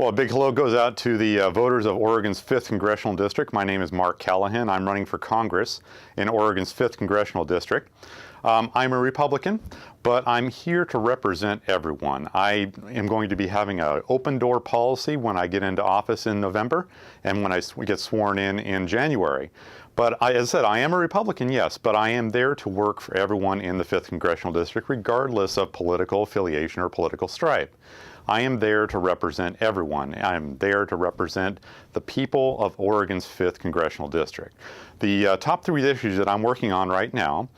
Well, a big hello goes out to the voters of Oregon's 5th Congressional District. My name is Mark Callahan. I'm running for Congress in Oregon's 5th Congressional District. I'm a Republican, but I'm here to represent everyone. I am going to be having an open door policy when I get into office in November and when I get sworn in January. But as I said, I am a Republican, yes, but I am there to work for everyone in the 5th Congressional District, regardless of political affiliation or political stripe. I am there to represent everyone. I'm there to represent the people of Oregon's 5th Congressional District. The top 3 issues that I'm working on right now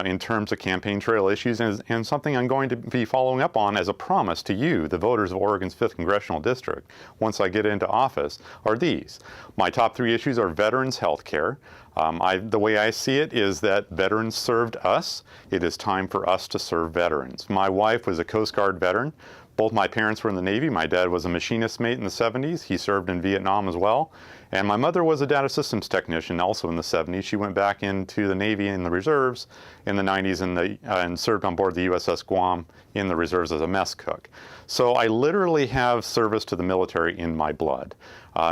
in terms of campaign trail issues and something I'm going to be following up on as a promise to you, the voters of Oregon's 5th Congressional District, once I get into office, are these. My top 3 issues are veterans health care. The way I see it is that veterans served us. It is time for us to serve veterans. My wife was a Coast Guard veteran. Both my parents were in the Navy. My dad was a machinist mate in the 70s. He served in Vietnam as well. And my mother was a data systems technician also in the 70s. She went back into the Navy in the reserves in the 90s and served on board the USS Guam in the reserves as a mess cook. So I literally have service to the military in my blood.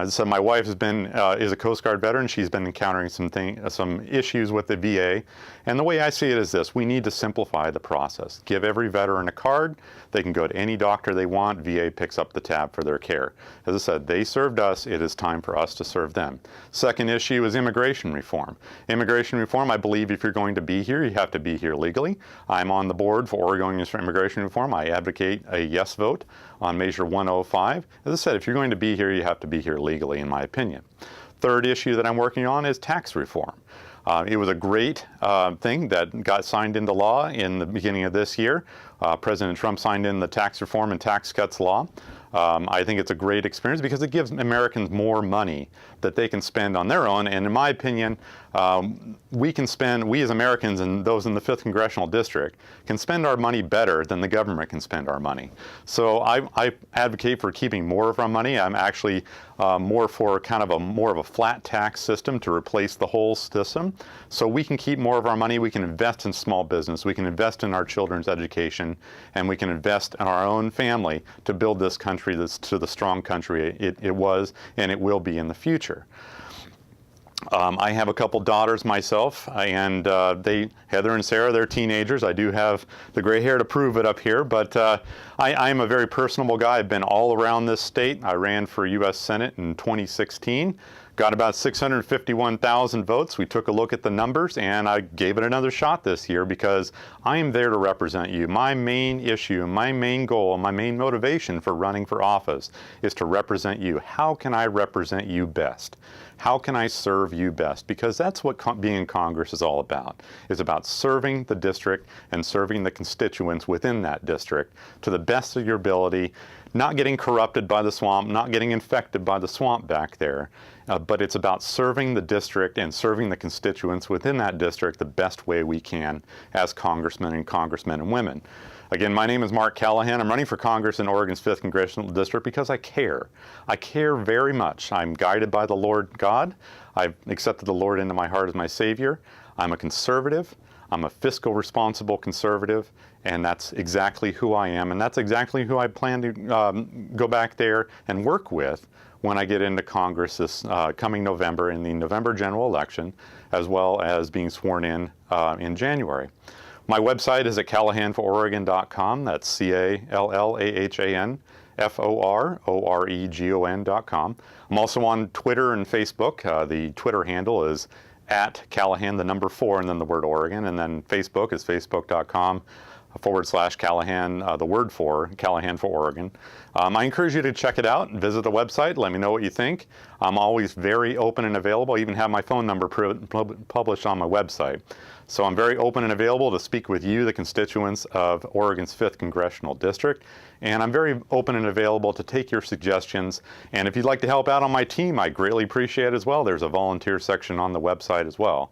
So my wife is a Coast Guard veteran. She's been encountering some issues with the VA. And the way I see it is this: we need to simplify the process. Give every veteran a card. They can go to any doctor they want. VA picks up the tab for their care. As I said, they served us. It is time for us to serve them. Second issue is immigration reform. Immigration reform, I believe if you're going to be here, you have to be here legally. I'm on the board for Oregon Immigration Reform. I advocate a yes vote on Measure 105. As I said, if you're going to be here, you have to be here legally, in my opinion. Third issue that I'm working on is tax reform. It was a great thing that got signed into law in the beginning of this year. President Trump signed in the tax reform and tax cuts law. I think it's a great experience because it gives Americans more money that they can spend on their own. And in my opinion, we as Americans and those in the 5th Congressional District can spend our money better than the government can spend our money. So I advocate for keeping more of our money. I'm actually more for kind of more of a flat tax system to replace the whole system. So we can keep more of our money. We can invest in small business. We can invest in our children's education, and we can invest in our own family to build this country to the strong country it was and it will be in the future. I have a couple daughters myself, and Heather and Sarah, they're teenagers. I do have the gray hair to prove it up here, but I am a very personable guy. I've been all around this state. I ran for U.S. Senate in 2016. Got about 651,000 votes. We took a look at the numbers, and I gave it another shot this year because I am there to represent you. My main issue, my main goal, my main motivation for running for office is to represent you. How can I represent you best? How can I serve you best? Because that's what being in Congress is all about. It's about serving the district and serving the constituents within that district to the best of your ability, not getting corrupted by the swamp, not getting infected by the swamp back there. But it's about serving the district and serving the constituents within that district the best way we can as congressmen and women. Again, my name is Mark Callahan. I'm running for Congress in Oregon's 5th Congressional District because I care. I care very much. I'm guided by the Lord God. I've accepted the Lord into my heart as my Savior. I'm a conservative. I'm a fiscal responsible conservative, and that's exactly who I am, and that's exactly who I plan to go back there and work with when I get into Congress this coming November in the November general election, as well as being sworn in January. My website is at callahanfororegon.com. That's CALLAHANFOROREGON.com. I'm also on Twitter and Facebook. The Twitter handle is at Callahan, the number 4, and then the word Oregon. And then Facebook is facebook.com/Callahan, the word for Callahan for Oregon. I encourage you to check it out and visit the website. Let me know what you think. I'm always very open and available. I even have my phone number published on my website. So I'm very open and available to speak with you, the constituents of Oregon's 5th Congressional District. And I'm very open and available to take your suggestions. And if you'd like to help out on my team, I greatly appreciate it as well. There's a volunteer section on the website as well.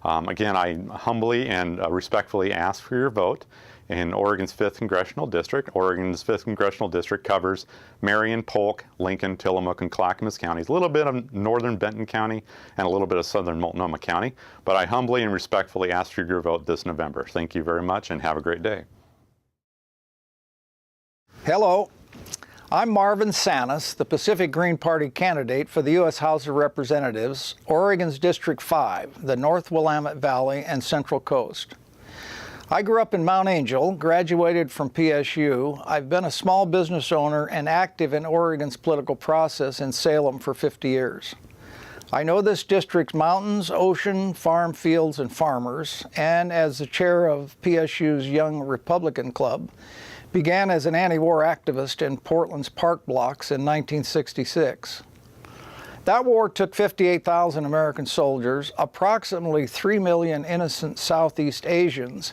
Again, I humbly and respectfully ask for your vote in Oregon's 5th Congressional District. Oregon's 5th Congressional District covers Marion, Polk, Lincoln, Tillamook, and Clackamas counties, a little bit of northern Benton County and a little bit of southern Multnomah County. But I humbly and respectfully ask for your vote this November. Thank you very much and have a great day. Hello. I'm Marvin Sanus, the Pacific Green Party candidate for the U.S. House of Representatives, Oregon's District 5, the North Willamette Valley and Central Coast. I grew up in Mount Angel, graduated from PSU. I've been a small business owner and active in Oregon's political process in Salem for 50 years. I know this district's mountains, ocean, farm fields, and farmers, and as the chair of PSU's Young Republican Club, began as an anti-war activist in Portland's park blocks in 1966. That war took 58,000 American soldiers, approximately 3 million innocent Southeast Asians,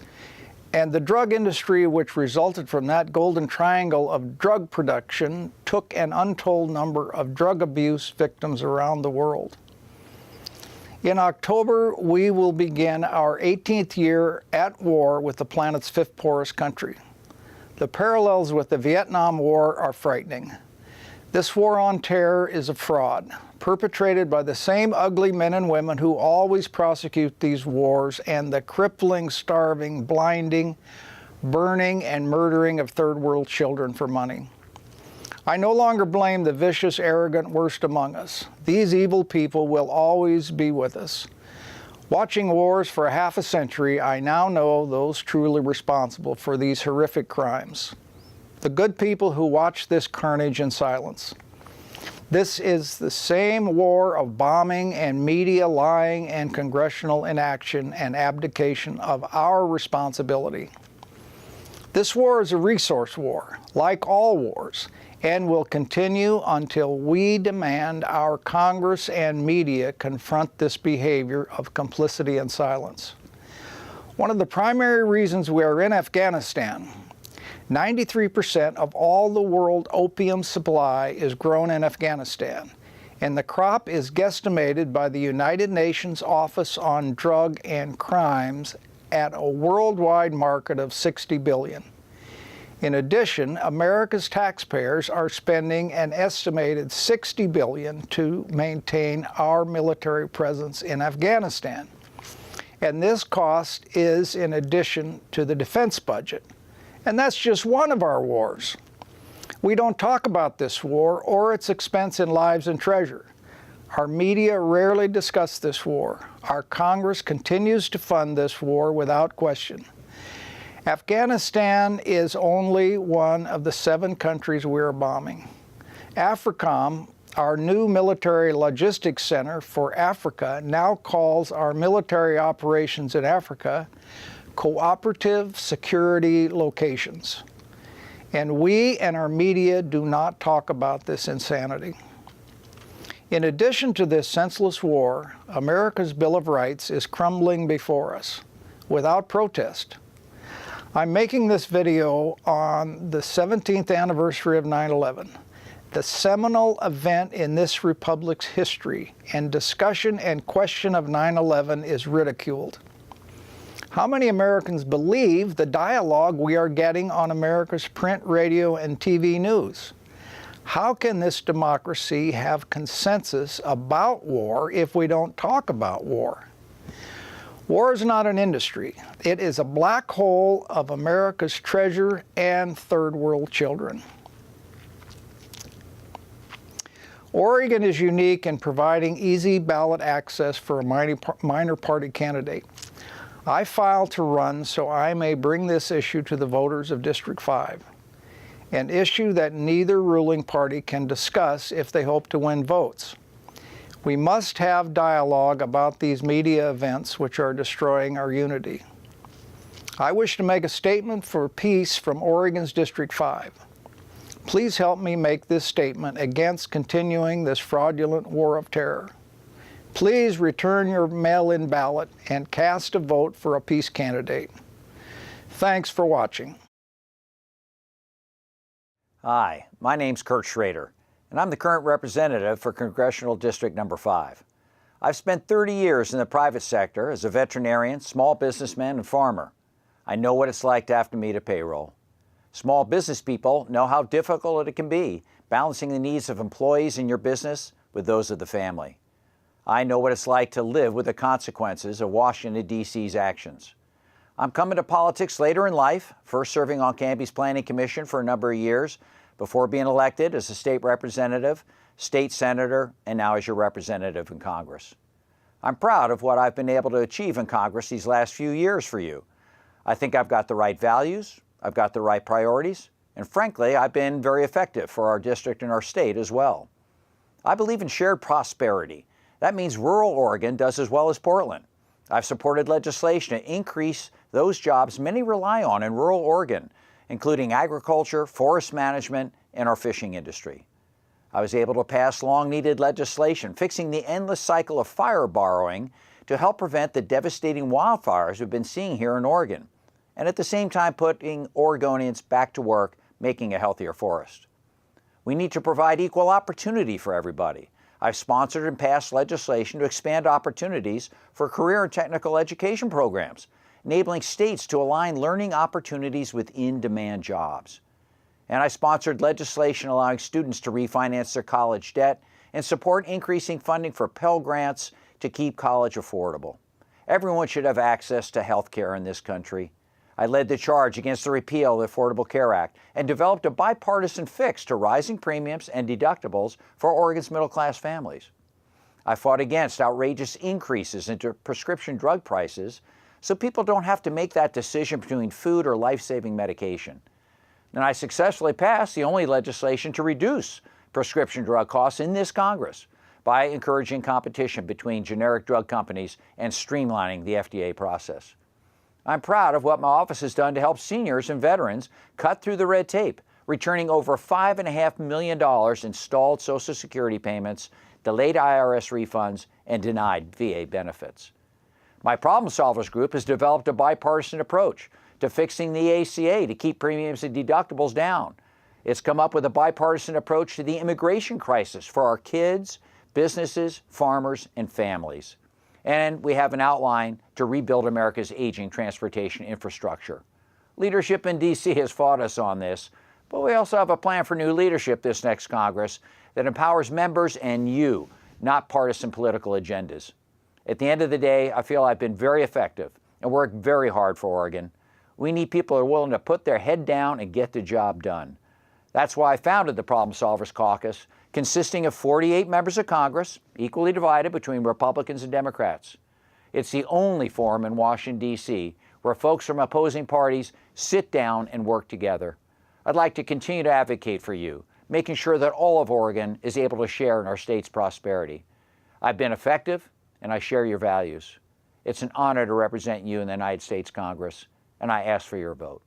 and the drug industry which resulted from that golden triangle of drug production took an untold number of drug abuse victims around the world. In October, we will begin our 18th year at war with the planet's fifth poorest country. The parallels with the Vietnam War are frightening. This war on terror is a fraud, perpetrated by the same ugly men and women who always prosecute these wars and the crippling, starving, blinding, burning, and murdering of third world children for money. I no longer blame the vicious, arrogant worst among us. These evil people will always be with us. Watching wars for half a century, I now know those truly responsible for these horrific crimes. The good people who watch this carnage in silence. This is the same war of bombing and media lying and congressional inaction and abdication of our responsibility. This war is a resource war, like all wars, and will continue until we demand our Congress and media confront this behavior of complicity and silence. One of the primary reasons we are in Afghanistan, 93% of all the world opium supply is grown in Afghanistan, and the crop is guesstimated by the United Nations Office on Drug and Crimes at a worldwide market of $60 billion. In addition, America's taxpayers are spending an estimated $60 billion to maintain our military presence in Afghanistan. And this cost is in addition to the defense budget. And that's just one of our wars. We don't talk about this war or its expense in lives and treasure. Our media rarely discuss this war. Our Congress continues to fund this war without question. Afghanistan is only one of the 7 countries we are bombing. AFRICOM, our new military logistics center for Africa, now calls our military operations in Africa cooperative security locations. And we and our media do not talk about this insanity. In addition to this senseless war, America's Bill of Rights is crumbling before us without protest. I'm making this video on the 17th anniversary of 9/11, the seminal event in this republic's history, and discussion and question of 9/11 is ridiculed. How many Americans believe the dialogue we are getting on America's print, radio, and TV news? How can this democracy have consensus about war if we don't talk about war? War is not an industry. It is a black hole of America's treasure and third world children. Oregon is unique in providing easy ballot access for a minor party candidate. I filed to run so I may bring this issue to the voters of District 5, an issue that neither ruling party can discuss if they hope to win votes. We must have dialogue about these media events which are destroying our unity. I wish to make a statement for peace from Oregon's District 5. Please help me make this statement against continuing this fraudulent war of terror. Please return your mail-in ballot and cast a vote for a peace candidate. Thanks for watching. Hi, my name's Kurt Schrader, and I'm the current representative for Congressional District Number 5. I've spent 30 years in the private sector as a veterinarian, small businessman, and farmer. I know what it's like to have to meet a payroll. Small business people know how difficult it can be balancing the needs of employees in your business with those of the family. I know what it's like to live with the consequences of Washington, D.C.'s actions. I'm coming to politics later in life, first serving on Canby's Planning Commission for a number of years, before being elected as a state representative, state senator, and now as your representative in Congress. I'm proud of what I've been able to achieve in Congress these last few years for you. I think I've got the right values, I've got the right priorities, and frankly, I've been very effective for our district and our state as well. I believe in shared prosperity. That means rural Oregon does as well as Portland. I've supported legislation to increase those jobs many rely on in rural Oregon, including agriculture, forest management, and our fishing industry. I was able to pass long-needed legislation fixing the endless cycle of fire borrowing to help prevent the devastating wildfires we've been seeing here in Oregon, and at the same time putting Oregonians back to work making a healthier forest. We need to provide equal opportunity for everybody. I've sponsored and passed legislation to expand opportunities for career and technical education programs, enabling states to align learning opportunities with in-demand jobs. And I sponsored legislation allowing students to refinance their college debt and support increasing funding for Pell Grants to keep college affordable. Everyone should have access to health care in this country. I led the charge against the repeal of the Affordable Care Act and developed a bipartisan fix to rising premiums and deductibles for Oregon's middle-class families. I fought against outrageous increases into prescription drug prices so people don't have to make that decision between food or life-saving medication. And I successfully passed the only legislation to reduce prescription drug costs in this Congress by encouraging competition between generic drug companies and streamlining the FDA process. I'm proud of what my office has done to help seniors and veterans cut through the red tape, returning over $5.5 million in stalled Social Security payments, delayed IRS refunds, and denied VA benefits. My Problem Solvers group has developed a bipartisan approach to fixing the ACA to keep premiums and deductibles down. It's come up with a bipartisan approach to the immigration crisis for our kids, businesses, farmers, and families. And we have an outline to rebuild America's aging transportation infrastructure. Leadership in D.C. has fought us on this, but we also have a plan for new leadership this next Congress that empowers members and you, not partisan political agendas. At the end of the day, I feel I've been very effective and worked very hard for Oregon. We need people who are willing to put their head down and get the job done. That's why I founded the Problem Solvers Caucus, consisting of 48 members of Congress, equally divided between Republicans and Democrats. It's the only forum in Washington, D.C., where folks from opposing parties sit down and work together. I'd like to continue to advocate for you, making sure that all of Oregon is able to share in our state's prosperity. I've been effective, and I share your values. It's an honor to represent you in the United States Congress, and I ask for your vote.